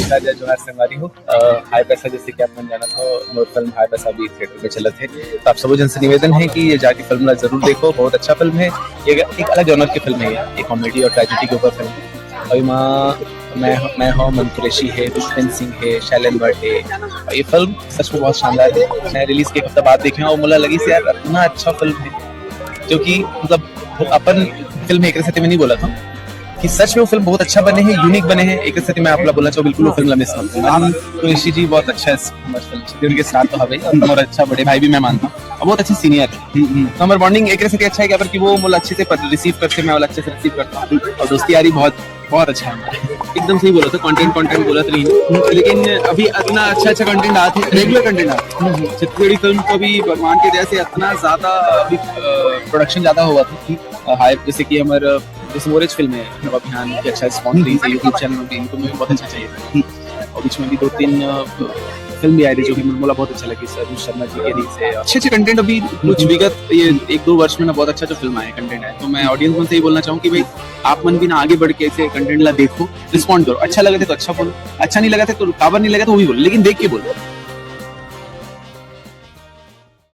नमस्कार, जय जोहार संगवारी हो। हाय पैसा, जैसे कि आपने जाना था, मोर फिल्म हाय पैसा भी थिएटर में चले थे, तो आप सबों जन से निवेदन है कि ये जाके फिल्म जरूर देखो। बहुत अच्छा फिल्म है ये, एक अलग जॉनर की फिल्म है ये कॉमेडी और ट्रेजेडी के ऊपर फिल्म है। और मैं हूँ मन कुरैशी है, दुष्यंत सिंह है, शैलेंद्र भट्ट है, और ये फिल्म सच में बहुत शानदार है। मैं रिलीज के एक हफ्ता बाद देखे और मुझे लगी से यार इतना अच्छा फिल्म है, जो कि मतलब अपन फिल्म एक रस्ते में नहीं बोला था कि सच में वो फिल्म बहुत अच्छा बने हैं, यूनिक बने हैं। एक स्थिति में आप बोलना चाहो बिल्कुल वो फिल्म मिस मत करना। कुरैशी जी बहुत अच्छा है फिल्म उनके साथ तो हवे और अच्छा बड़े भाई भी मैं मानता हूँ, और बहुत अच्छी सीनियर है। तो हमारा बॉन्डिंग एक स्थिति अच्छा है कि कि वो मुझे अच्छे से रिसीव करते, मैं अच्छे से रिसीव करता हूँ, और दोस्ती यारी बहुत बहुत अच्छा है। एकदम सही बोला था, कंटेंट बोला तो नहीं, लेकिन अभी इतना अच्छा कंटेंट आते हैं, रेगुलर कंटेंट आते हैं। छत्तीसगढ़ी फिल्म को भी भगवान के दया से इतना ज्यादा अभी प्रोडक्शन ज्यादा हुआ था हाई, जैसे कि हमारे जैसे मोरेज फिल्म है नव अभियान की अच्छा रिस्पॉन्स रही है यूट्यूब चैनल में भी, इनको मुझे बहुत अच्छा चाहिए था। और बीच में भी 2-3 फिल्म भी आई थी जो कि मुझे बहुत अच्छा लगी, सर शर्मा जी के री से अच्छे कंटेंट अभी कुछ विगत ये 1-2 वर्ष में ना बहुत अच्छा जो फिल्म आए कंटेंट है। तो मैं ऑडियंस में से ही बोलना चाहूँ कि भाई आप मन भी ना आगे बढ़ के ऐसे कंटेंट ला देखो, रिस्पॉन्ड करो, अच्छा लगा था तो अच्छा बोलो, अच्छा नहीं लगा था तो काबर नहीं लगा तो वो भी बोलो, लेकिन देख के बोलो।